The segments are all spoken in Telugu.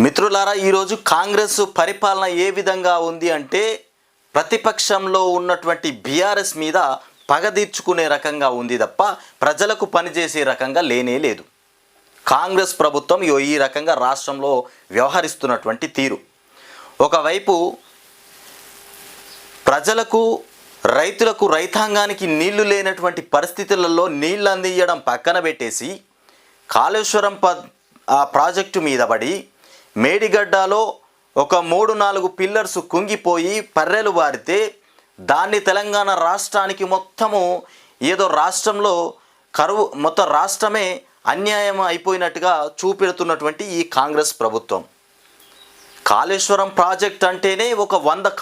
మిత్రులారా, ఈరోజు కాంగ్రెస్ పరిపాలన ఏ విధంగా ఉంది అంటే ప్రతిపక్షంలో ఉన్నటువంటి బీఆర్ఎస్ మీద పగ తీర్చుకునే రకంగా ఉంది తప్ప ప్రజలకు పనిచేసే రకంగా లేనే లేదు. కాంగ్రెస్ ప్రభుత్వం ఈ రకంగా రాష్ట్రంలో వ్యవహరిస్తున్నటువంటి తీరు, ఒకవైపు ప్రజలకు రైతులకు రైతాంగానికి నీళ్లు లేనటువంటి పరిస్థితులలో నీళ్లు అందించడం పక్కన పెట్టేసి కాళేశ్వరం ప్రాజెక్టు మీద పడి మేడిగడ్డలో ఒక 3-4 పిల్లర్స్ కుంగిపోయి పర్రెలు వారితే దాన్ని తెలంగాణ రాష్ట్రానికి మొత్తము ఏదో రాష్ట్రంలో కరువు, మొత్తం రాష్ట్రమే అన్యాయం అయిపోయినట్టుగా చూపెడుతున్నటువంటి ఈ కాంగ్రెస్ ప్రభుత్వం. కాళేశ్వరం ప్రాజెక్ట్ అంటేనే ఒక 100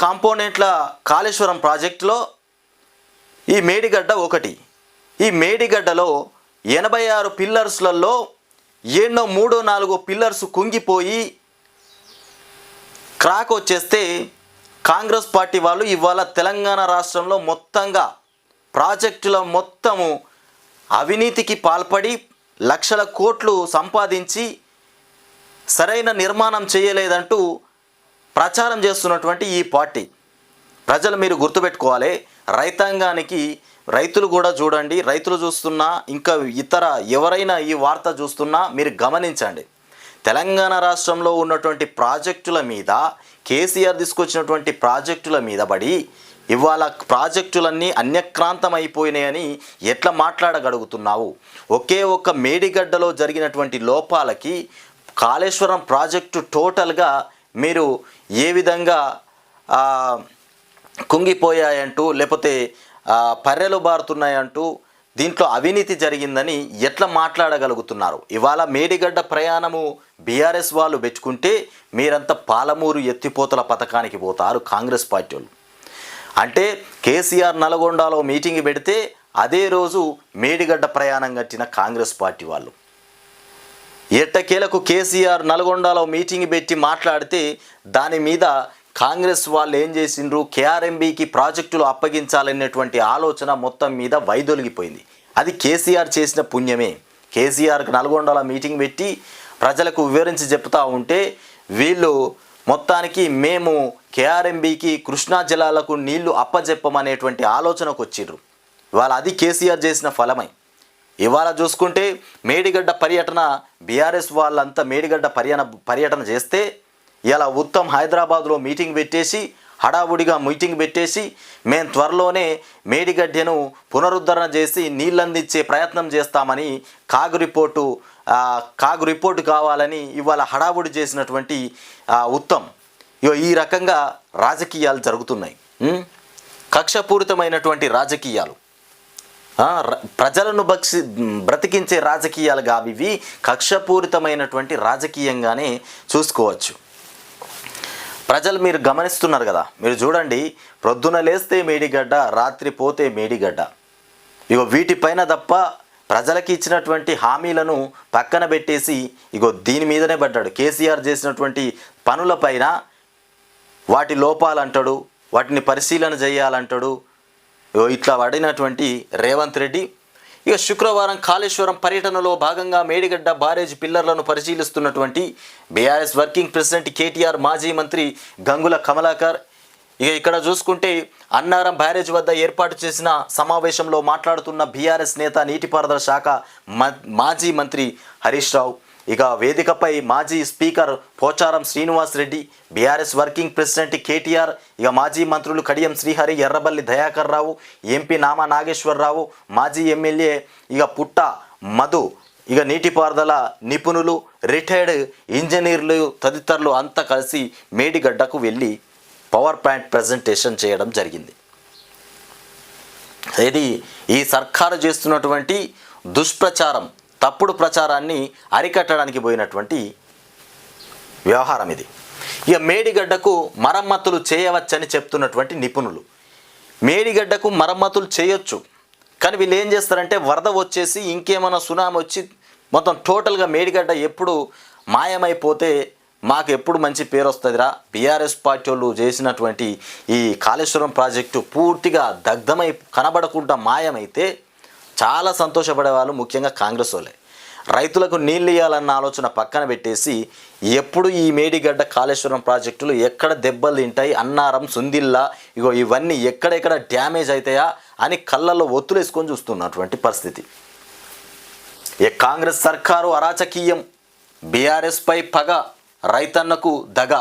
కాంపోనెంట్ల కాళేశ్వరం ప్రాజెక్టులో ఈ మేడిగడ్డ ఒకటి. ఈ మేడిగడ్డలో 86 పిల్లర్స్లలో ఎన్నో 3-4 పిల్లర్స్ కుంగిపోయి క్రాక్ వచ్చేస్తే కాంగ్రెస్ పార్టీ వాళ్ళు ఇవాళ తెలంగాణ రాష్ట్రంలో మొత్తంగా ప్రాజెక్టుల మొత్తము అవినీతికి పాల్పడి లక్షల కోట్లు సంపాదించి సరైన నిర్మాణం చేయలేదంటూ ప్రచారం చేస్తున్నటువంటి ఈ పార్టీ. ప్రజలు మీరు గుర్తుపెట్టుకోవాలి, రైతాంగానికి రైతులు కూడా చూడండి, రైతులు చూస్తున్నా ఇంకా ఇతర ఎవరైనా ఈ వార్త చూస్తున్నా మీరు గమనించండి. తెలంగాణ రాష్ట్రంలో ఉన్నటువంటి ప్రాజెక్టుల మీద, కేసీఆర్ తీసుకొచ్చినటువంటి ప్రాజెక్టుల మీద పడి ఇవాళ ప్రాజెక్టులన్నీ అన్యక్రాంతం అయిపోయినాయని ఎట్లా మాట్లాడగలుగుతున్నావు? ఒకే ఒక్క మేడిగడ్డలో జరిగినటువంటి లోపాలకి కాళేశ్వరం ప్రాజెక్టు టోటల్గా మీరు ఏ విధంగా కుంగిపోయాయంటూ, లేకపోతే పర్రెలు బారుతున్నాయంటూ దీంట్లో అవినీతి జరిగిందని ఎట్లా మాట్లాడగలుగుతున్నారు? ఇవాళ మేడిగడ్డ ప్రయాణము బీఆర్ఎస్ వాళ్ళు పెట్టుకుంటే మీరంతా పాలమూరు ఎత్తిపోతల పథకానికి పోతారు కాంగ్రెస్ పార్టీ వాళ్ళు. అంటే కేసీఆర్ నల్గొండలో మీటింగ్ పెడితే అదే రోజు మేడిగడ్డ ప్రయాణం కట్టిన కాంగ్రెస్ పార్టీ వాళ్ళు. ఎట్టకేలకు కేసీఆర్ నల్గొండలో మీటింగ్ పెట్టి మాట్లాడితే దాని మీద కాంగ్రెస్ వాళ్ళు ఏం చేసిండ్రు, కేఆర్ఎంబీకి ప్రాజెక్టులు అప్పగించాలనేటువంటి ఆలోచన మొత్తం మీద వైదొలిగిపోయింది. అది కేసీఆర్ చేసిన పుణ్యమే. కేసీఆర్కి నల్గొండలో మీటింగ్ పెట్టి ప్రజలకు వివరించి చెప్తా ఉంటే వీళ్ళు మొత్తానికి మేము కేఆర్ఎంబీకి కృష్ణా జలాలకు నీళ్లు అప్పజెప్పమనేటువంటి ఆలోచనకు వచ్చిండ్రు. ఇవాళ అది కేసీఆర్ చేసిన ఫలమై ఇవాళ చూసుకుంటే మేడిగడ్డ పర్యటన బీఆర్ఎస్ వాళ్ళంతా మేడిగడ్డ పర్యటన చేస్తే ఇలా ఉత్తమ్ హైదరాబాద్లో మీటింగ్ పెట్టేసి హడావుడిగా మీటింగ్ పెట్టేసి మేము త్వరలోనే మేడిగడ్డను పునరుద్ధరణ చేసి నీళ్ళందించే ప్రయత్నం చేస్తామని కాగు రిపోర్టు కావాలని ఇవాళ హడావుడి చేసినటువంటి ఉత్తమ్ ఈ రకంగా రాజకీయాలు జరుగుతున్నాయి. కక్షపూరితమైనటువంటి రాజకీయాలు, ప్రజలను బ్రతికించే రాజకీయాలు కావి, ఇవి కక్షపూరితమైనటువంటి రాజకీయంగానే చూసుకోవచ్చు. ప్రజలు మీరు గమనిస్తున్నారు కదా, మీరు చూడండి, ప్రొద్దున లేస్తే మేడిగడ్డ, రాత్రి పోతే మేడిగడ్డ. వీటిపైన తప్ప ప్రజలకి ఇచ్చినటువంటి హామీలను పక్కన పెట్టేసి దీని మీదనే పడ్డాడు. కేసీఆర్ చేసినటువంటి పనులపైన వాటి లోపాలంటాడు, వాటిని పరిశీలన చేయాలంటాడు. ఇట్లా పడినటువంటి రేవంత్ రెడ్డి శుక్రవారం కాళేశ్వరం పర్యటనలో భాగంగా మేడిగడ్డ బ్యారేజ్ పిల్లర్లను పరిశీలిస్తున్నటువంటి బీఆర్ఎస్ వర్కింగ్ ప్రెసిడెంట్ కేటీఆర్, మాజీ మంత్రి గంగుల కమలాకర్ ఇక్కడ చూసుకుంటే అన్నారం బ్యారేజ్ వద్ద ఏర్పాటు చేసిన సమావేశంలో మాట్లాడుతున్న బీఆర్ఎస్ నేత, నీటిపారుదల శాఖ మాజీ మంత్రి హరీష్ రావు, వేదికపై మాజీ speaker Pocharam Srinivas Reddy, BRS working president KTR, మాజీ మంత్రులు కడియం శ్రీహరి, ఎర్రబల్లి దయాకర్ రావు, ఎంపీ నామా నాగేశ్వరరావు, మాజీ ఎమ్మెల్యే పుట్ట మధు, నీటిపారుదల నిపుణులు, రిటైర్డ్ ఇంజనీర్లు తదితరులు అంతా కలిసి మేడిగడ్డకు వెళ్ళి పవర్ పాయింట్ ప్రజెంటేషన్ చేయడం జరిగింది. ఇది ఈ సర్కారు చేస్తున్నటువంటి దుష్ప్రచారం, తప్పుడు ప్రచారాన్ని అరికట్టడానికి పోయినటువంటి వ్యవహారం ఇది. మేడిగడ్డకు మరమ్మతులు చేయవచ్చని చెప్తున్నటువంటి నిపుణులు, మేడిగడ్డకు మరమ్మతులు చేయొచ్చు, కానీ వీళ్ళు ఏం చేస్తారంటే వరద వచ్చేసి ఇంకేమైనా సునామీ వచ్చి మొత్తం టోటల్గా మేడిగడ్డ ఎప్పుడు మాయమైపోతే మాకు ఎప్పుడు మంచి పేరు వస్తుందిరా, బీఆర్ఎస్ పార్టీ వాళ్ళు చేసినటువంటి ఈ కాళేశ్వరం ప్రాజెక్టు పూర్తిగా దగ్ధమై కనబడకుండా మాయమైతే చాలా సంతోషపడేవాళ్ళు ముఖ్యంగా కాంగ్రెస్ వాళ్ళే. రైతులకు నీళ్ళు ఇవ్వాలన్న ఆలోచన పక్కన పెట్టేసి ఎప్పుడు ఈ మేడిగడ్డ కాళేశ్వరం ప్రాజెక్టులు ఎక్కడ దెబ్బలు తింటాయి, అన్నారం, సుందిల్లా, ఇగో ఇవన్నీ ఎక్కడెక్కడ డ్యామేజ్ అవుతాయా అని కళ్ళల్లో ఒత్తులేసుకొని చూస్తున్నటువంటి పరిస్థితి. కాంగ్రెస్ సర్కారు అరాచకీయం, బీఆర్ఎస్ పై పగ, రైతన్నకు దగ.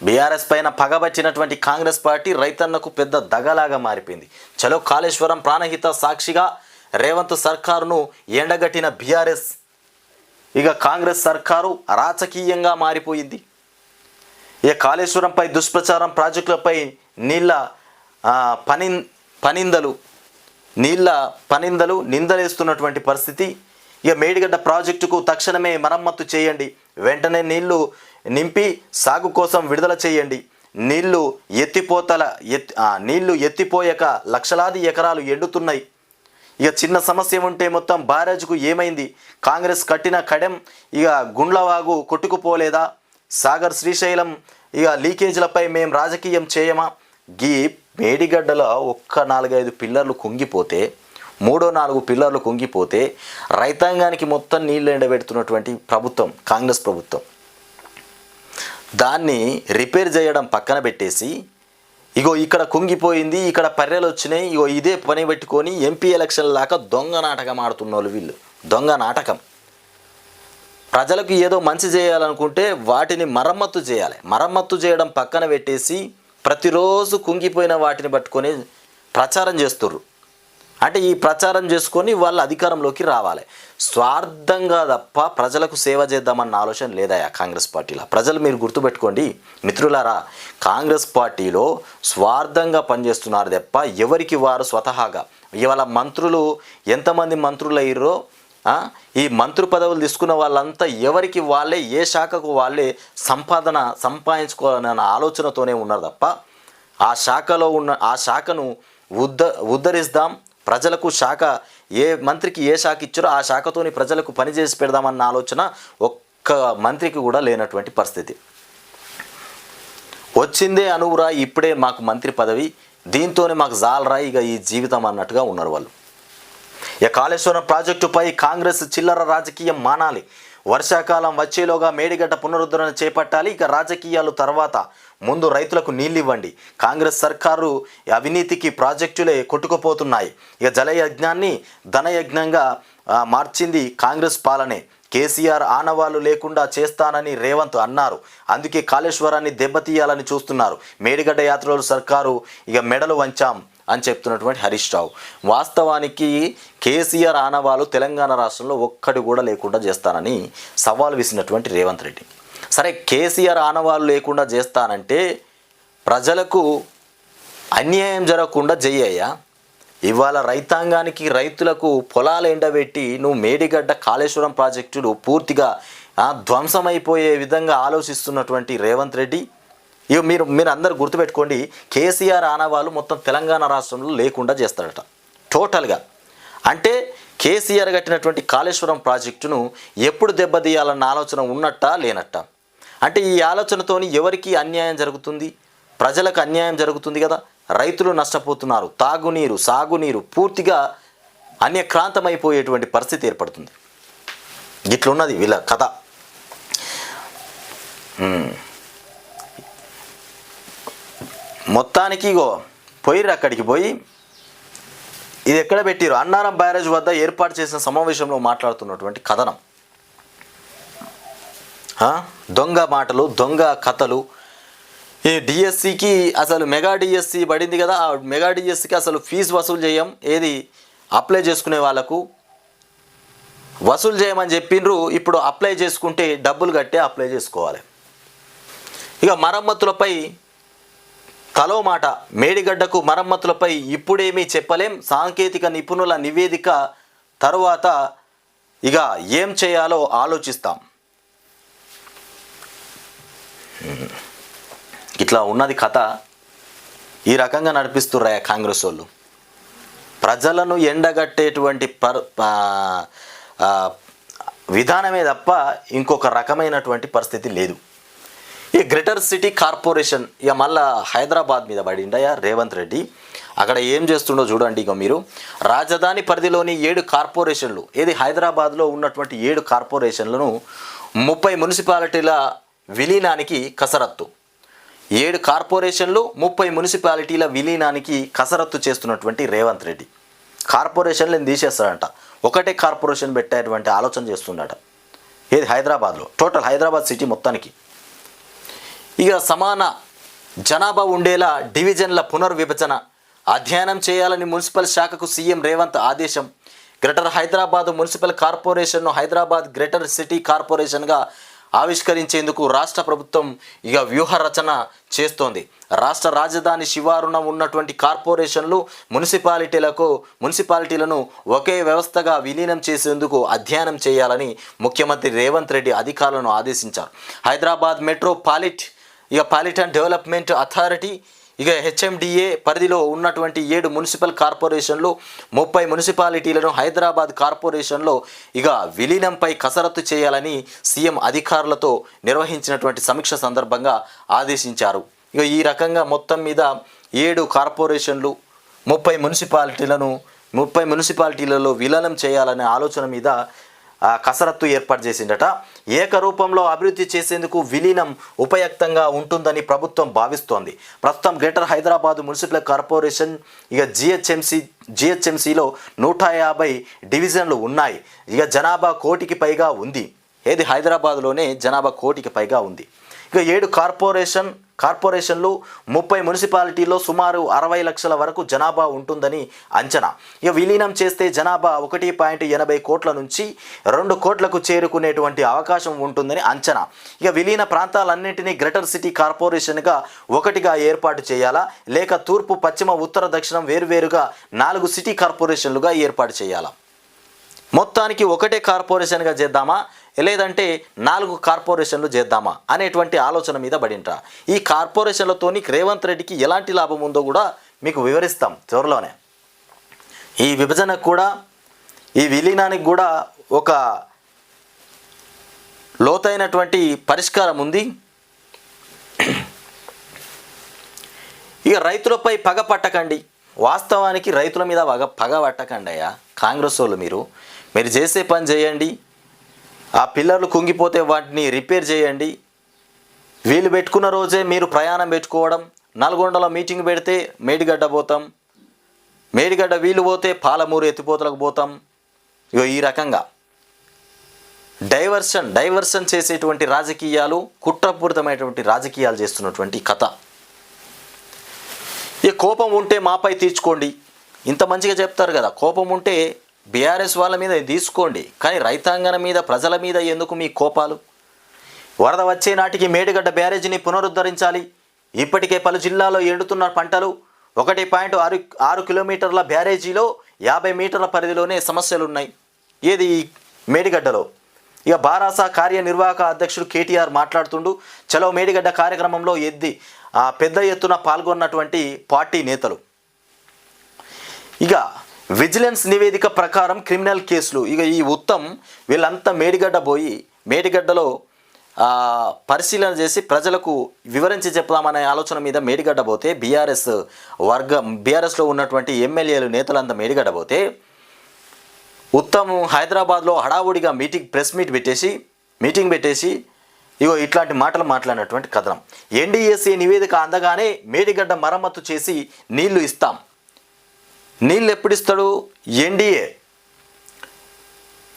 బీఆర్ఎస్ పైన పగబట్టినటువంటి కాంగ్రెస్ పార్టీ రైతన్నకు పెద్ద దగలాగా మారిపోయింది. చలో కాళేశ్వరం ప్రాణహిత సాక్షిగా రేవంత్ సర్కారును ఎండగట్టిన బీఆర్ఎస్ ఇక కాంగ్రెస్ సర్కారు అరాచకీయంగా మారిపోయింది. ఇక కాళేశ్వరంపై దుష్ప్రచారం, ప్రాజెక్టులపై నీళ్ళ పనిందలు నిందలేస్తున్నటువంటి పరిస్థితి. ఇక మేడిగడ్డ ప్రాజెక్టుకు తక్షణమే మరమ్మత్తు చేయండి, వెంటనే నీళ్లు నింపి సాగు కోసం విడుదల చేయండి. నీళ్లు ఎత్తిపోయాక లక్షలాది ఎకరాలు ఎండుతున్నాయి. ఇక చిన్న సమస్య ఉంటే మొత్తం బ్యారేజ్కు ఏమైంది? కాంగ్రెస్ కట్టిన కడెం ఇక గుండ్లవాగు కొట్టుకుపోలేదా? సాగర్, శ్రీశైలం ఇక లీకేజీలపై మేం రాజకీయం చేయమా? గీ మేడిగడ్డలో ఒక్క 4-5 పిల్లర్లు కుంగిపోతే, 3-4 పిల్లర్లు కుంగిపోతే రైతాంగానికి మొత్తం నీళ్ళు ఎండబెడుతున్నటువంటి ప్రభుత్వం కాంగ్రెస్ ప్రభుత్వం. దాన్ని రిపేర్ చేయడం పక్కన పెట్టేసి ఇగో ఇక్కడ కుంగిపోయింది, ఇక్కడ పర్రెలు వచ్చినాయి, ఇగో ఇదే పని పెట్టుకొని ఎంపీ ఎలక్షన్ లాగా దొంగ నాటకం ఆడుతున్న వాళ్ళు వీళ్ళు. దొంగ నాటకం. ప్రజలకు ఏదో మంచి చేయాలనుకుంటే వాటిని మరమ్మత్తు చేయాలి. మరమ్మత్తు చేయడం పక్కన పెట్టేసి ప్రతిరోజు కుంగిపోయిన వాటిని పట్టుకొని ప్రచారం చేస్తుర్రు. అంటే ఈ ప్రచారం చేసుకొని వాళ్ళు అధికారంలోకి రావాలి. స్వార్థంగా తప్ప ప్రజలకు సేవ చేద్దామన్న ఆలోచన లేదా కాంగ్రెస్ పార్టీలో. ప్రజలు మీరు గుర్తుపెట్టుకోండి మిత్రులారా, కాంగ్రెస్ పార్టీలో స్వార్థంగా పనిచేస్తున్నారు తప్ప ఎవరికి వారు స్వతహాగా. ఇవాళ మంత్రులు ఎంతమంది మంత్రులు అయ్యారో, ఈ మంత్రి పదవులు తీసుకున్న వాళ్ళంతా ఎవరికి వాళ్ళే, ఏ శాఖకు వాళ్ళే సంపాదన సంపాదించుకోవాలన్న ఆలోచనతోనే ఉన్నారు తప్ప ఆ శాఖలో ఉన్న ఆ శాఖను ఉద్ధరిస్తాం, ప్రజలకు శాఖ ఏ మంత్రికి ఏ శాఖ ఇచ్చారో ఆ శాఖతోని ప్రజలకు పనిచేసి పెడదామన్న ఆలోచన ఒక్క మంత్రికి కూడా లేనటువంటి పరిస్థితి. వచ్చిందే అనువురా, ఇప్పుడే మాకు మంత్రి పదవి, దీంతోనే మాకు జాలరా ఇక ఈ జీవితం అన్నట్టుగా ఉన్నారు వాళ్ళు. ఇక కాళేశ్వరం ప్రాజెక్టుపై కాంగ్రెస్ చిల్లర రాజకీయం మానాలి. వర్షాకాలం వచ్చేలోగా మేడిగడ్డ పునరుద్ధరణ చేపట్టాలి. ఇక రాజకీయాలు తర్వాత, ముందు రైతులకు నీళ్ళు ఇవ్వండి. కాంగ్రెస్ సర్కారు అవినీతికి ప్రాజెక్టులే కొట్టుకుపోతున్నాయి. ఇక జలయజ్ఞాన్ని ధనయజ్ఞంగా మార్చింది కాంగ్రెస్ పాలనే. కేసీఆర్ ఆనవాళ్లు లేకుండా చేస్తానని రేవంత్ అన్నారు. అందుకే కాళేశ్వరాన్ని దెబ్బతీయాలని చూస్తున్నారు. మేడిగడ్డ యాత్రలు సర్కారు ఇక మెడలు వంచాం అని చెప్తున్నటువంటి హరీష్ రావు. వాస్తవానికి కేసీఆర్ ఆనవాళ్ళు తెలంగాణ రాష్ట్రంలో ఒక్కటి కూడా లేకుండా చేస్తానని సవాల్ విసినటువంటి రేవంత్ రెడ్డి. సరే, కేసీఆర్ ఆనవాళ్ళు లేకుండా చేస్తానంటే ప్రజలకు అన్యాయం జరగకుండా చెయ్యయ్యా. ఇవాళ రైతాంగానికి, రైతులకు పొలాలు ఎండబెట్టి నువ్వు మేడిగడ్డ కాళేశ్వరం ప్రాజెక్టులు పూర్తిగా ధ్వంసమైపోయే విధంగా ఆలోచిస్తున్నటువంటి రేవంత్ రెడ్డి, ఇవి మీరు అందరూ గుర్తుపెట్టుకోండి. కేసీఆర్ ఆనవాళ్ళు మొత్తం తెలంగాణ రాష్ట్రంలో లేకుండా చేస్తాడట టోటల్గా. అంటే కేసీఆర్ కట్టినటువంటి కాళేశ్వరం ప్రాజెక్టును ఎప్పుడు దెబ్బతీయాలన్న ఆలోచన ఉన్నట్టా లేనట్టా? అంటే ఈ ఆలోచనతోని ఎవరికి అన్యాయం జరుగుతుంది? ప్రజలకు అన్యాయం జరుగుతుంది కదా. రైతులు నష్టపోతున్నారు. తాగునీరు, సాగునీరు పూర్తిగా అన్యక్రాంతమైపోయేటువంటి పరిస్థితి ఏర్పడుతుంది. ఇట్లున్నది వీళ్ళ కథ. మొత్తానికి ఇగో పోయిర్రు, అక్కడికి పోయి ఇది ఎక్కడ పెట్టిరు? అన్నారం బ్యారేజ్ వద్ద ఏర్పాటు చేసిన సమావేశంలో మాట్లాడుతున్నటువంటి కథనం. దొంగ మాటలు, దొంగ కథలు. ఈ డిఎస్సికి అసలు మెగా డిఎస్సి పడింది కదా, ఆ మెగా డిఎస్సికి అసలు ఫీజు వసూలు చేయం, ఏది అప్లై చేసుకునే వాళ్ళకు వసూలు చేయమని చెప్పిండ్రు. ఇప్పుడు అప్లై చేసుకుంటే డబ్బులు కట్టే అప్లై చేసుకోవాలి. ఇక మరమ్మతులపై తలో మాట. మేడిగడ్డకు మరమ్మతులపై ఇప్పుడేమీ చెప్పలేం, సాంకేతిక నిపుణుల నివేదిక తరువాత ఇక ఏం చేయాలో ఆలోచిస్తాం. ఇట్లా ఉన్నది కథ. ఈ రకంగా నడిపిస్తుర్రా కాంగ్రెస్ వాళ్ళు. ప్రజలను ఎండగట్టేటువంటి విధానమే తప్ప ఇంకొక రకమైనటువంటి పరిస్థితి లేదు. ఈ గ్రేటర్ సిటీ కార్పొరేషన్ ఇక మళ్ళా హైదరాబాద్ మీద పడిండయా రేవంత్ రెడ్డి. అక్కడ ఏం చేస్తుండో చూడండి. ఇక మీరు రాజధాని పరిధిలోని 7 కార్పొరేషన్లు, ఏది హైదరాబాద్లో ఉన్నటువంటి 7 కార్పొరేషన్లను 30 మున్సిపాలిటీల విలీనానికి కసరత్తు. 7 కార్పొరేషన్లు 30 మున్సిపాలిటీల విలీనానికి కసరత్తు చేస్తున్నటువంటి రేవంత్ రెడ్డి కార్పొరేషన్లను తీసేస్తాడంట. ఒకటే కార్పొరేషన్ పెట్టేటువంటి ఆలోచన చేస్తుండట. ఏది హైదరాబాద్లో, టోటల్ హైదరాబాద్ సిటీ మొత్తానికి. ఇక సమాన జనాభా ఉండేలా డివిజన్ల పునర్విభజన అధ్యయనం చేయాలని మున్సిపల్ శాఖకు సీఎం రేవంత్ ఆదేశం. గ్రేటర్ హైదరాబాద్ మున్సిపల్ కార్పొరేషన్ను హైదరాబాద్ గ్రేటర్ సిటీ కార్పొరేషన్గా ఆవిష్కరించేందుకు రాష్ట్ర ప్రభుత్వం ఇక వ్యూహ రచన చేస్తోంది. రాష్ట్ర రాజధాని శివారున ఉన్నటువంటి కార్పొరేషన్లు మున్సిపాలిటీలను ఒకే వ్యవస్థగా విలీనం చేసేందుకు అధ్యయనం చేయాలని ముఖ్యమంత్రి రేవంత్ రెడ్డి అధికారులను ఆదేశించారు. హైదరాబాద్ పాలిటన్ డెవలప్మెంట్ అథారిటీ హెచ్ఎండిఏ పరిధిలో ఉన్నటువంటి 7 మున్సిపల్ కార్పొరేషన్లు 30 మున్సిపాలిటీలను హైదరాబాద్ కార్పొరేషన్లో విలీనంపై కసరత్తు చేయాలని సీఎం అధికారులతో నిర్వహించినటువంటి సమీక్ష సందర్భంగా ఆదేశించారు. ఈ రకంగా మొత్తం మీద 7 కార్పొరేషన్లు 30 మున్సిపాలిటీలలో విలీనం చేయాలనే ఆలోచన మీద కసరత్తు ఏర్పాటు చేసిందట. ఏకరూపంలో అభివృద్ధి చేసేందుకు విలీనం ఉపయుక్తంగా ఉంటుందని ప్రభుత్వం భావిస్తోంది. ప్రస్తుతం గ్రేటర్ హైదరాబాద్ మున్సిపల్ కార్పొరేషన్ జిహెచ్ఎంసీలో 150 డివిజన్లు ఉన్నాయి. జనాభా కోటికి పైగా ఉంది. ఏది హైదరాబాద్లోనే జనాభా కోటికి పైగా ఉంది. 7 కార్పొరేషన్లు 30 మున్సిపాలిటీల్లో సుమారు 60 లక్షల వరకు జనాభా ఉంటుందని అంచనా. విలీనం చేస్తే జనాభా 1.80 కోట్ల నుంచి 2 కోట్లకు చేరుకునేటువంటి అవకాశం ఉంటుందని అంచనా. విలీన ప్రాంతాలన్నింటినీ గ్రేటర్ సిటీ కార్పొరేషన్గా ఒకటిగా ఏర్పాటు చేయాలా, లేక తూర్పు, పశ్చిమ, ఉత్తర, దక్షిణం వేరువేరుగా 4 సిటీ కార్పొరేషన్లుగా ఏర్పాటు చేయాలా? మొత్తానికి ఒకటే కార్పొరేషన్గా చేద్దామా, లేదంటే 4 కార్పొరేషన్లు చేద్దామా అనేటువంటి ఆలోచన మీద పడింట్రా. ఈ కార్పొరేషన్లతోని రేవంత్ రెడ్డికి ఎలాంటి లాభం ఉందో కూడా మీకు వివరిస్తాం త్వరలోనే. ఈ విభజనకు కూడా, ఈ విలీనానికి కూడా ఒక లోతైనటువంటి పరిష్కారం ఉంది. రైతులపై పగ పట్టకండి. వాస్తవానికి రైతుల మీద పగ పట్టకండి అయ్యా కాంగ్రెస్ వాళ్ళు. మీరు చేసే పని చేయండి. ఆ పిల్లర్లు కుంగిపోతే వాటిని రిపేర్ చేయండి. వీళ్ళు పెట్టుకున్న రోజే మీరు ప్రయాణం పెట్టుకోవడం. నల్గొండలో మీటింగ్ పెడితే మేడిగడ్డ పోతాం, మేడిగడ్డ వీళ్ళు పోతే పాలమూరు ఎత్తిపోతలకు పోతాం. ఈ రకంగా డైవర్షన్ చేసేటువంటి రాజకీయాలు, కుట్రపూరితమైనటువంటి రాజకీయాలు చేస్తున్నటువంటి కథ. కోపం ఉంటే మాపై తీర్చుకోండి. ఇంత మంచిగా చెప్తారు కదా, కోపం ఉంటే బీఆర్ఎస్ వాళ్ళ మీద తీసుకోండి, కానీ రైతాంగం మీద, ప్రజల మీద ఎందుకు మీ కోపాలు? వరద వచ్చే నాటికి మేడిగడ్డ బ్యారేజీని పునరుద్ధరించాలి. ఇప్పటికే పలు జిల్లాల్లో ఎండుతున్న పంటలు. 1.6 కిలోమీటర్ల బ్యారేజీలో 50 మీటర్ల పరిధిలోనే సమస్యలున్నాయి. ఏది మేడిగడ్డలో. బారాస కార్యనిర్వాహక అధ్యక్షుడు కేటీఆర్ మాట్లాడుతుండు. చలో మేడిగడ్డ కార్యక్రమంలో పెద్ద ఎత్తున పాల్గొన్నటువంటి పార్టీ నేతలు. విజిలెన్స్ నివేదిక ప్రకారం క్రిమినల్ కేసులు. ఈ ఉత్తమ్ వీళ్ళంతా మేడిగడ్డలో పరిశీలన చేసి ప్రజలకు వివరించి చెప్దామనే ఆలోచన మీద మేడిగడ్డ పోతే, బీఆర్ఎస్లో ఉన్నటువంటి ఎమ్మెల్యేలు, నేతలంతా మేడిగడ్డ పోతే, ఉత్తమ్ హైదరాబాద్లో హడావుడిగా మీటింగ్ పెట్టేసి ఇట్లాంటి మాటలు మాట్లాడినటువంటి కథనం. ఎన్డీఎస్ఏ నివేదిక అందగానే మేడిగడ్డ మరమ్మతు చేసి నీళ్లు ఇస్తాం. నీళ్ళు ఎప్పుడిస్తాడు?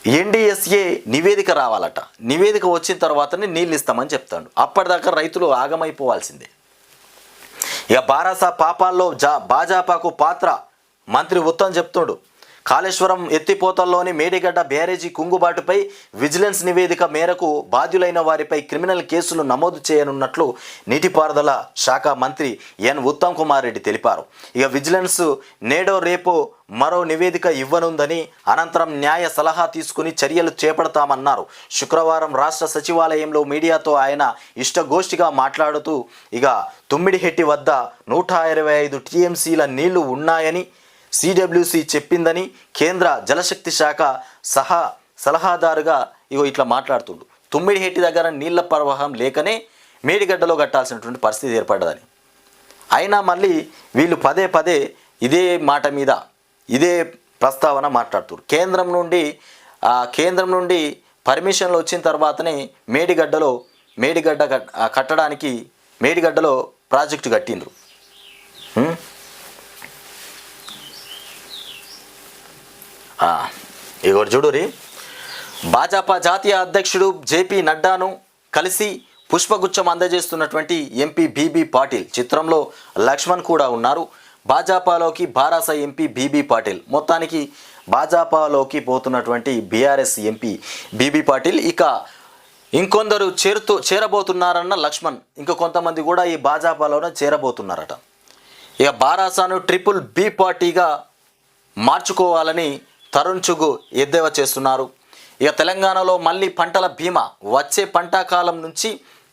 ఎన్డీఎస్ఏ నివేదిక రావాలట. నివేదిక వచ్చిన తర్వాతనే నీళ్ళు ఇస్తామని చెప్తాడు. అప్పటిదాకా రైతులు ఆగమైపోవాల్సిందే. బారాస పాపాల్లో భాజపాకు పాత్ర మంత్రి ఉత్తమ్ చెప్తుండు. కాళేశ్వరం ఎత్తిపోతల్లోని మేడిగడ్డ బ్యారేజీ కుంగుబాటుపై విజిలెన్స్ నివేదిక మేరకు బాధ్యులైన వారిపై క్రిమినల్ కేసులు నమోదు చేయనున్నట్లు నీటిపారుదల శాఖ మంత్రి ఎన్ ఉత్తమ్ కుమార్ రెడ్డి తెలిపారు. విజిలెన్స్ నేడో రేపో మరో నివేదిక ఇవ్వనుందని, అనంతరం న్యాయ సలహా తీసుకుని చర్యలు చేపడతామన్నారు. శుక్రవారం రాష్ట్ర సచివాలయంలో మీడియాతో ఆయన ఇష్టగోష్ఠిగా మాట్లాడుతూ తుమ్మిడిహెట్టి వద్ద 125 టీఎంసీల నీళ్లు ఉన్నాయని సిడబ్ల్యూసి చెప్పిందని, కేంద్ర జలశక్తి శాఖ సలహాదారుగా ఇట్లా మాట్లాడుతుండు. తుమ్మిడిహెట్టి దగ్గర నీళ్ల ప్రవాహం లేకనే మేడిగడ్డలో కట్టాల్సినటువంటి పరిస్థితి ఏర్పడ్డదని. అయినా మళ్ళీ వీళ్ళు పదే ఇదే మాట మీద ఇదే ప్రస్తావన మాట్లాడుతున్నారు. కేంద్రం నుండి పర్మిషన్లు వచ్చిన తర్వాతనే మేడిగడ్డలో ప్రాజెక్టు కట్టిండ్రు. ఇగోటి చూడురి, భాజపా జాతీయ అధ్యక్షుడు జేపీ నడ్డాను కలిసి పుష్పగుచ్చం అందజేస్తున్నటువంటి ఎంపీ బీబీ పాటిల్. చిత్రంలో లక్ష్మణ్ కూడా ఉన్నారు. భాజపాలోకి బారాస ఎంపీ బీబీ పాటిల్. మొత్తానికి భాజపాలోకి పోతున్నటువంటి బీఆర్ఎస్ ఎంపీ బీబీ పాటిల్. ఇక ఇంకొందరు చేరబోతున్నారన్న లక్ష్మణ్. ఇంకా కొంతమంది కూడా ఈ భాజపాలోనే చేరబోతున్నారట. ఇక బారాసాను ట్రిపుల్ బీ పార్టీగా మార్చుకోవాలని తరుణ్ చుగ్ ఎద్దేవా చేస్తున్నారు. ఇక తెలంగాణలో మళ్ళీ పంటల బీమా, వచ్చే పంటకాలం నుంచి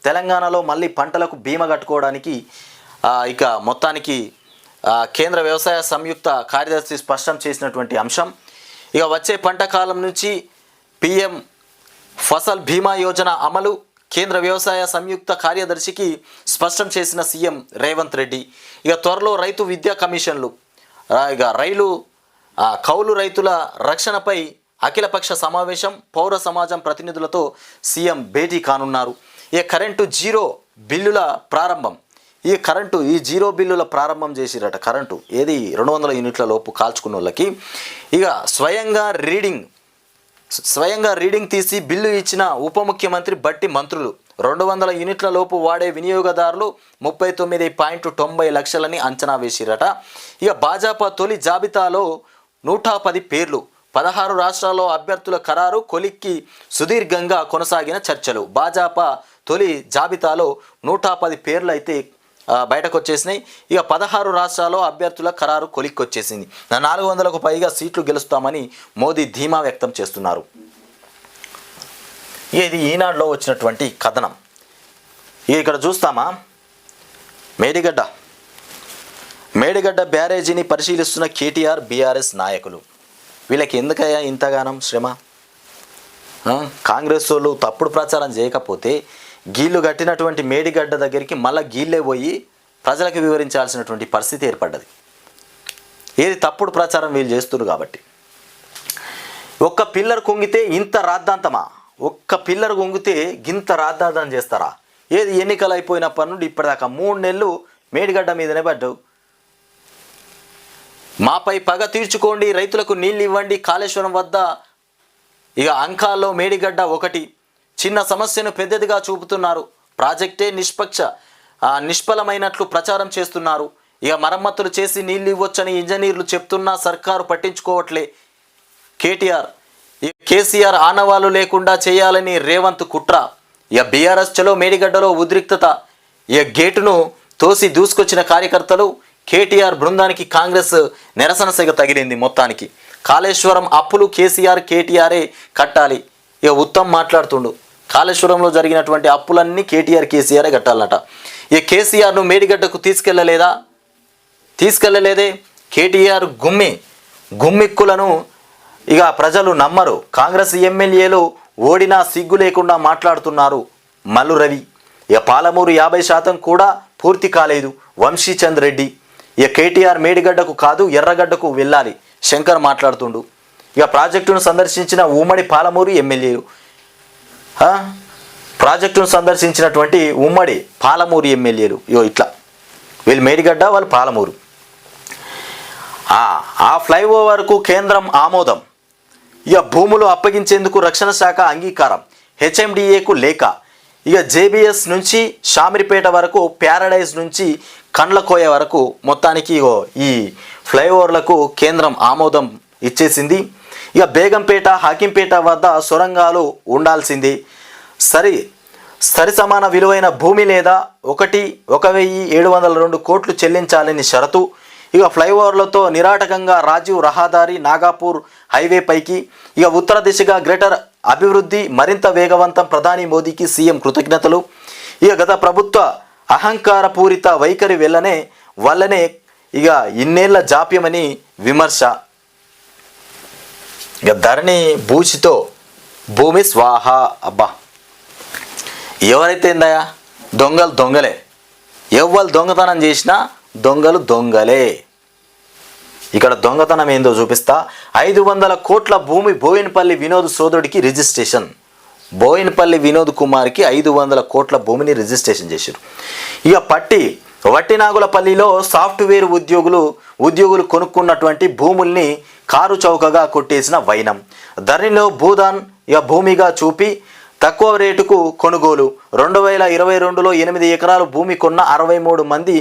తెలంగాణలో మళ్ళీ పంటలకు బీమా కట్టుకోవడానికి ఇక మొత్తానికి కేంద్ర వ్యవసాయ సంయుక్త కార్యదర్శి స్పష్టం చేసినటువంటి అంశం. ఇక వచ్చే పంటకాలం నుంచి పిఎం ఫసల్ బీమా యోజన అమలు కేంద్ర వ్యవసాయ సంయుక్త కార్యదర్శికి స్పష్టం చేసిన సీఎం రేవంత్ రెడ్డి. ఇక త్వరలో రైతు విద్యా కమిషన్లు, ఇక కౌలు రైతుల రక్షణపై అఖిలపక్ష సమావేశం, పౌర సమాజం ప్రతినిధులతో సీఎం భేటీ కానున్నారు. ఈ జీరో బిల్లుల ప్రారంభం. ఈ జీరో బిల్లుల ప్రారంభం చేసిరట. కరెంటు ఏది 200 యూనిట్ల లోపు కాల్చుకున్న వాళ్ళకి ఇక స్వయంగా రీడింగ్ తీసి బిల్లు ఇచ్చిన ఉప ముఖ్యమంత్రి బట్టి మంత్రులు. 200 యూనిట్ల లోపు వాడే వినియోగదారులు 39.90 లక్షలని అంచనా వేసిరట. ఇక భాజపా తొలి జాబితాలో 110 పేర్లు, 16 రాష్ట్రాల్లో అభ్యర్థుల ఖరారు, కొలిక్కి సుదీర్ఘంగా కొనసాగిన చర్చలు. భాజపా తొలి జాబితాలో 110 పేర్లు అయితే బయటకు వచ్చేసినాయి. ఇక 16 రాష్ట్రాల్లో అభ్యర్థుల ఖరారు కొలిక్కొచ్చేసింది. 400కు పైగా సీట్లు గెలుస్తామని మోదీ ధీమా వ్యక్తం చేస్తున్నారు. ఇది ఈనాడులో వచ్చినటువంటి కథనం. ఇక్కడ చూస్తామా, మేడిగడ్డ బ్యారేజీని పరిశీలిస్తున్న కేటీఆర్ బీఆర్ఎస్ నాయకులు. వీళ్ళకి ఎందుకయ్యా ఇంతగానం శ్రమ? కాంగ్రెస్ వాళ్ళు తప్పుడు ప్రచారం చేయకపోతే గీళ్ళు కట్టినటువంటి మేడిగడ్డ దగ్గరికి మళ్ళీ గీళ్ళే పోయి ప్రజలకు వివరించాల్సినటువంటి పరిస్థితి ఏర్పడ్డది. ఏది తప్పుడు ప్రచారం వీళ్ళు చేస్తున్నారు కాబట్టి. ఒక్క పిల్లర్ కుంగితే ఇంత రాద్ధాంతమా? ఒక్క పిల్లర్ కుంగితే గింత రాద్ధాంతం చేస్తారా? ఏది ఎన్నికలు అయిపోయినప్పటి నుండి ఇప్పటిదాకా 3 నెలలు మేడిగడ్డ మీదనే పడ్డావు. మాపై పగ తీర్చుకోండి, రైతులకు నీళ్ళు ఇవ్వండి, కాళేశ్వరం వద్ద ఇక అంకాల్లో మేడిగడ్డ ఒకటి. చిన్న సమస్యను పెద్దదిగా చూపుతున్నారు. ప్రాజెక్టే నిష్ఫలమైనట్లు ప్రచారం చేస్తున్నారు. ఇక మరమ్మతులు చేసి నీళ్ళు ఇవ్వొచ్చని ఇంజనీర్లు చెప్తున్నా సర్కారు పట్టించుకోవట్లే. కేసీఆర్ ఆనవాళ్ళు లేకుండా చేయాలని రేవంత్ కుట్ర. ఇక బీఆర్ఎస్ చలో మేడిగడ్డలో ఉద్రిక్తత. ఇక గేటును తోసి దూసుకొచ్చిన కార్యకర్తలు. కేటీఆర్ బృందానికి కాంగ్రెస్ నిరసన సెగ తగిలింది. మొత్తానికి కాళేశ్వరం అప్పులు కేటీఆరే కట్టాలి. ఇక ఉత్తమ్ మాట్లాడుతుండు, కాళేశ్వరంలో జరిగినటువంటి అప్పులన్నీ కేసీఆరే కట్టాలన్నట. ఇక కేసీఆర్ను మేడిగడ్డకు తీసుకెళ్ళలేదే. కేటీఆర్ గుమ్మిక్కులను ఇక ప్రజలు నమ్మరు. కాంగ్రెస్ ఎమ్మెల్యేలు ఓడినా సిగ్గు లేకుండా మాట్లాడుతున్నారు. మల్లు రవి. ఇక పాలమూరు 50% కూడా పూర్తి కాలేదు. వంశీచంద్ రెడ్డి. ఇక కేటీఆర్ మేడిగడ్డకు కాదు ఎర్రగడ్డకు వెళ్ళాలి. శంకర్ మాట్లాడుతుండు. ఇక ప్రాజెక్టును సందర్శించిన ఉమ్మడి పాలమూరు ఎమ్మెల్యేలు, ఉమ్మడి పాలమూరు ఎమ్మెల్యేలు ఇట్లా వీళ్ళు మేడిగడ్డ, వాళ్ళు పాలమూరు. ఆ ఫ్లైఓవర్కు కేంద్రం ఆమోదం. ఇక భూములు అప్పగించేందుకు రక్షణ శాఖ అంగీకారం. హెచ్ఎండిఏకు లేఖ. ఇక జేబీఎస్ నుంచి షామిరిపేట వరకు, ప్యారడైజ్ నుంచి కండ్లకోయ వరకు మొత్తానికి ఈ ఫ్లైఓవర్లకు కేంద్రం ఆమోదం ఇచ్చేసింది. ఇక బేగంపేట, హకీంపేట వద్ద సొరంగాలు ఉండాల్సింది. సరి సమాన విలువైన భూమి లేదా 1,702 కోట్లు చెల్లించాలని షరతు. ఇక ఫ్లైఓవర్లతో నిరాటకంగా రాజీవ్ రహదారి, నాగాపూర్ హైవే పైకి. ఇక ఉత్తర దిశగా గ్రేటర్ అభివృద్ధి మరింత వేగవంతం. ప్రధాని మోదీకి సీఎం కృతజ్ఞతలు. ఇక గత ప్రభుత్వ అహంకారపూరిత వైఖరి వల్లనే ఇక ఇన్నేళ్ల జాప్యమని విమర్శ. ఇక ధరణి భూచితో భూమి స్వాహ. అబ్బా, ఎవరైతే ఏందయా దొంగలే. ఎవ్వరు దొంగతనం చేసినా దొంగలే. ఇక్కడ దొంగతనం ఏందో చూపిస్తా. 500 కోట్ల భూమి బోయినపల్లి వినోద్ సోదరుడికి రిజిస్ట్రేషన్. బోయినపల్లి వినోద్ కుమార్కి 500 కోట్ల భూమిని రిజిస్ట్రేషన్ చేశారు. ఇక వట్టినాగులపల్లిలో సాఫ్ట్వేర్ ఉద్యోగులు కొనుక్కున్నటువంటి భూముల్ని కారు చౌకగా కొట్టేసిన వైనం. ధరణిలో భూదాన్ ఇక భూమిగా చూపి తక్కువ రేటుకు కొనుగోలు. 2022లో 8 ఎకరాలు భూమి కొన్న 63 మంది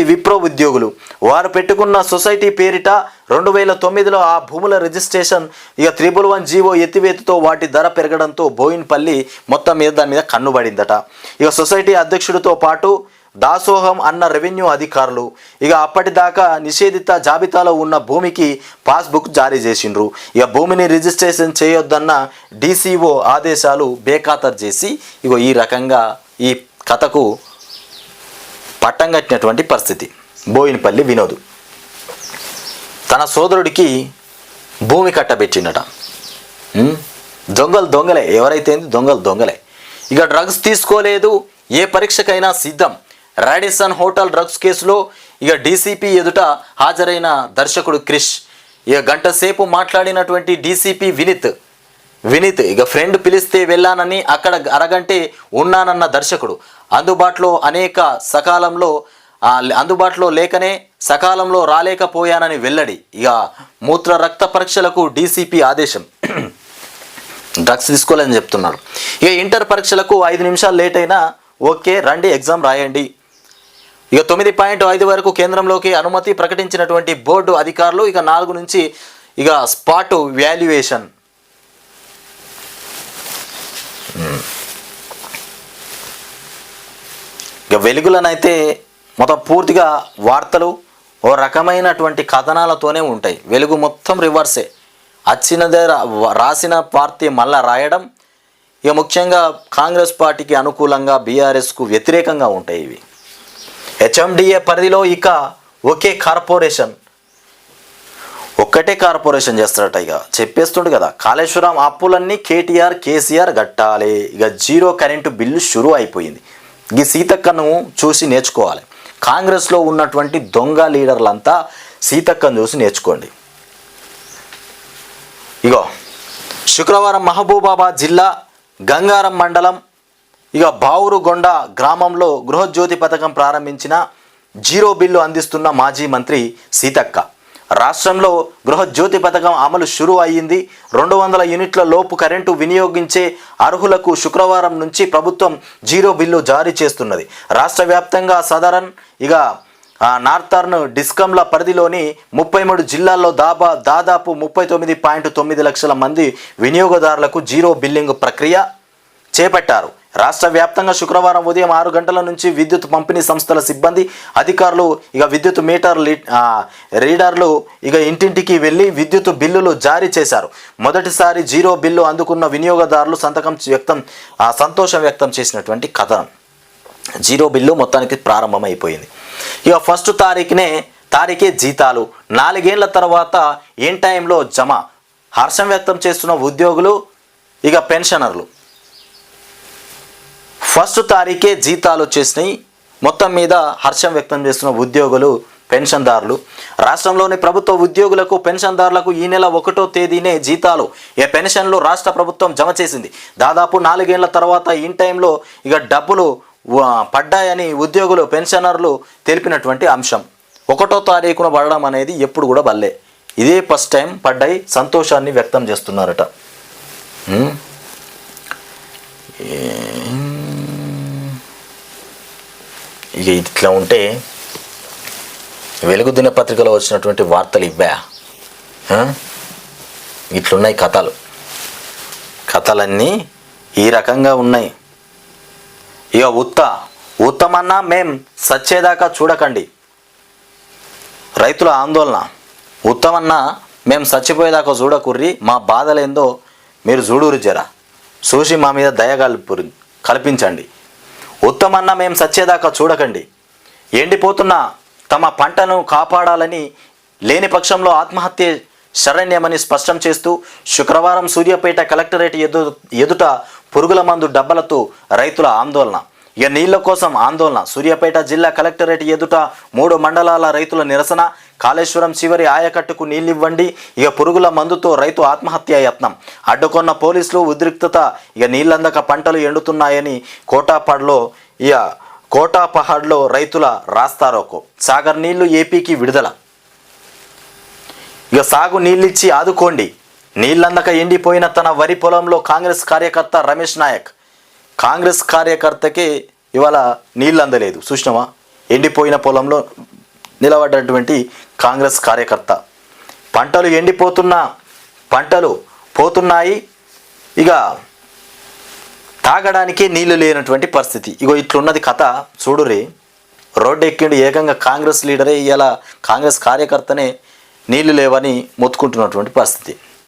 విప్రో ఉద్యోగులు వారు పెట్టుకున్న సొసైటీ పేరిట 2009లో ఆ భూముల రిజిస్ట్రేషన్ ఇక 111 జీవో ఎత్తివేతతో వాటి ధర పెరగడంతో బోయినపల్లి మొత్తం మీద దాని మీద కన్నుబడిందట. ఇక సొసైటీ అధ్యక్షుడితో పాటు దాసోహం అన్న రెవెన్యూ అధికారులు ఇక అప్పటిదాకా నిషేధిత జాబితాలో ఉన్న భూమికి పాస్బుక్ జారీ చేసిండ్రు. ఇక భూమిని రిజిస్ట్రేషన్ చేయొద్దన్న డీసీఓ ఆదేశాలు బేఖాతరు చేసి ఇగో ఈ రకంగా ఈ కథకు పట్టం కట్టినటువంటి పరిస్థితి. బోయినపల్లి వినోద్ తన సోదరుడికి భూమి కట్టబెట్టిండట. దొంగలే ఎవరైతే దొంగలే. ఇక డ్రగ్స్ తీసుకోలేదు, ఏ పరీక్షకైనా సిద్ధం. రాడిసన్ హోటల్ డ్రగ్స్ కేసులో ఇక డీసీపీ ఎదుట హాజరైన దర్శకుడు క్రిష్. ఇక గంట సేపు మాట్లాడినటువంటి డీసీపీ వినీత్ ఇక ఫ్రెండ్ పిలిస్తే వెళ్ళానని అక్కడ అరగంటే ఉన్నానన్న దర్శకుడు. అందుబాటులో లేకనే సకాలంలో రాలేకపోయానని వెల్లడి. ఇక మూత్ర రక్త పరీక్షలకు డీసీపీ ఆదేశం. డ్రగ్స్ తీసుకోలేదని చెప్తున్నారు. ఇక ఇంటర్ పరీక్షలకు 5 నిమిషాలు లేట్ అయినా ఓకే రండి ఎగ్జామ్ రాయండి. ఇక 9.5 వరకు కేంద్రంలోకి అనుమతి ప్రకటించినటువంటి బోర్డు అధికారులు. ఇక 4 నుంచి ఇక స్పాట్ వాల్యుయేషన్. ఇక వెలుగులనైతే మొత్తం పూర్తిగా వార్తలు ఓ రకమైనటువంటి కథనాలతోనే ఉంటాయి. వెలుగు మొత్తం రివర్సే, వచ్చినదే రాసిన పార్టీ మళ్ళా రాయడం. ఇక ముఖ్యంగా కాంగ్రెస్ పార్టీకి అనుకూలంగా బీఆర్ఎస్కు వ్యతిరేకంగా ఉంటాయి ఇవి. హెచ్ఎండిఏ పరిధిలో ఇక ఒక్కటే కార్పొరేషన్ చేస్తారట. ఇక చెప్పేస్తుండు కదా, కాళేశ్వరం అప్పులన్నీ కేసీఆర్ కట్టాలి. ఇక 0 కరెంటు బిల్లు షురూ అయిపోయింది. ఈ సీతక్కను చూసి నేర్చుకోవాలి. కాంగ్రెస్లో ఉన్నటువంటి దొంగ లీడర్లంతా సీతక్కను చూసి నేర్చుకోండి. ఇగో శుక్రవారం మహబూబాబాద్ జిల్లా గంగారం మండలం ఇక బావురుగొండ గ్రామంలో గృహజ్యోతి పథకం ప్రారంభించిన 0 బిల్లు అందిస్తున్న మాజీ మంత్రి సీతక్క. రాష్ట్రంలో గృహజ్యోతి పథకం అమలు షురూ అయ్యింది. 200 యూనిట్ల లోపు కరెంటు వినియోగించే అర్హులకు శుక్రవారం నుంచి ప్రభుత్వం 0 బిల్లు జారీ చేస్తున్నది. రాష్ట్ర వ్యాప్తంగా సదరన్ ఇక నార్థర్న్ డిస్కంల పరిధిలోని 33 జిల్లాల్లో దాదాపు 39.9 లక్షల మంది వినియోగదారులకు 0 బిల్లింగ్ ప్రక్రియ చేపట్టారు. రాష్ట్ర వ్యాప్తంగా శుక్రవారం ఉదయం 6 గంటల నుంచి విద్యుత్ పంపిణీ సంస్థల సిబ్బంది అధికారులు ఇక విద్యుత్ మీటర్ రీడర్లు ఇక ఇంటింటికి వెళ్ళి విద్యుత్ బిల్లులు జారీ చేశారు. మొదటిసారి 0 బిల్లు అందుకున్న వినియోగదారులు సంతోషం వ్యక్తం చేసినటువంటి కథనం. 0 బిల్లు మొత్తానికి ప్రారంభమైపోయింది. ఇక ఫస్ట్ తారీఖే జీతాలు 4 ఏళ్ల తర్వాత ఏం టైంలో జమ. హర్షం వ్యక్తం చేస్తున్న ఉద్యోగులు ఇక పెన్షనర్లు. ఫస్ట్ తారీఖే జీతాలు వచ్చేసినాయి. మొత్తం మీద హర్షం వ్యక్తం చేస్తున్న ఉద్యోగులు పెన్షన్దారులు. రాష్ట్రంలోని ప్రభుత్వ ఉద్యోగులకు పెన్షన్దారులకు ఈ నెల 1వ తేదీనే జీతాలు పెన్షన్లు రాష్ట్ర ప్రభుత్వం జమ చేసింది. దాదాపు 4 ఏళ్ల తర్వాత ఇన్ టైంలో ఇక డబ్బులు పడ్డాయని ఉద్యోగులు పెన్షనర్లు తెలిపినటువంటి అంశం. 1వ తారీఖున పడడం అనేది ఎప్పుడు కూడా బల్లే, ఇదే ఫస్ట్ టైం పడ్డాయి. సంతోషాన్ని వ్యక్తం చేస్తున్నారట. ఇక ఇట్లా ఉంటే వెలుగు దినపత్రికలో వచ్చినటువంటి వార్తలు ఇవ్వా ఇట్లున్నాయి కథలన్నీ ఈ రకంగా ఉన్నాయి. ఇక ఉత్తమన్నా మేం సచ్చేదాకా చూడకండి. రైతుల ఆందోళన. ఉత్తమన్నా మేం చచ్చిపోయేదాకా చూడకుర్రి, మా బాధలేందో మీరు చూడురు జరా, చూసి మా మీద దయ కల్పించండి. ఉత్తమన్నా మేం సచ్చేదాకా చూడకండి. ఎండిపోతున్న తమ పంటను కాపాడాలని, లేని పక్షంలో ఆత్మహత్య శరణ్యమని స్పష్టం చేస్తూ శుక్రవారం సూర్యాపేట కలెక్టరేట్ ఎదుట పురుగుల మందు డబ్బలతో రైతుల ఆందోళన. ఇక నీళ్ల కోసం ఆందోళన. సూర్యాపేట జిల్లా కలెక్టరేట్ ఎదుట 3 మండలాల రైతుల నిరసన. కాళేశ్వరం చివరి ఆయకట్టుకు నీళ్ళివ్వండి, ఇక పురుగుల మందుతో రైతు ఆత్మహత్య యత్నం. అడ్డుకొన్న పోలీసులు ఉద్రిక్తత. ఇక నీళ్లందక పంటలు ఎండుతున్నాయని కోటాపహాడ్లో రైతుల రాస్తారోకో. సాగర్ నీళ్లు ఏపీకి విడుదల. ఇక సాగు నీళ్ళిచ్చి ఆదుకోండి. నీళ్లందక ఎండిపోయిన తన వరి పొలంలో కాంగ్రెస్ కార్యకర్త రమేష్ నాయక్. కాంగ్రెస్ కార్యకర్తకే ఇవాళ నీళ్ళు అందలేదు. చూసినావా, ఎండిపోయిన పొలంలో నిలబడ్డటువంటి కాంగ్రెస్ కార్యకర్త. పంటలు ఎండిపోతున్నా, పంటలు పోతున్నాయి, ఇక తాగడానికి నీళ్లు లేనటువంటి పరిస్థితి. ఇగో ఇట్లున్నది కథ. చూడురే, రోడ్డు ఎక్కిండు ఏకంగా కాంగ్రెస్ లీడరే ఇలా కాంగ్రెస్ కార్యకర్తనే నీళ్లు లేవని మొత్తుకుంటున్నటువంటి పరిస్థితి.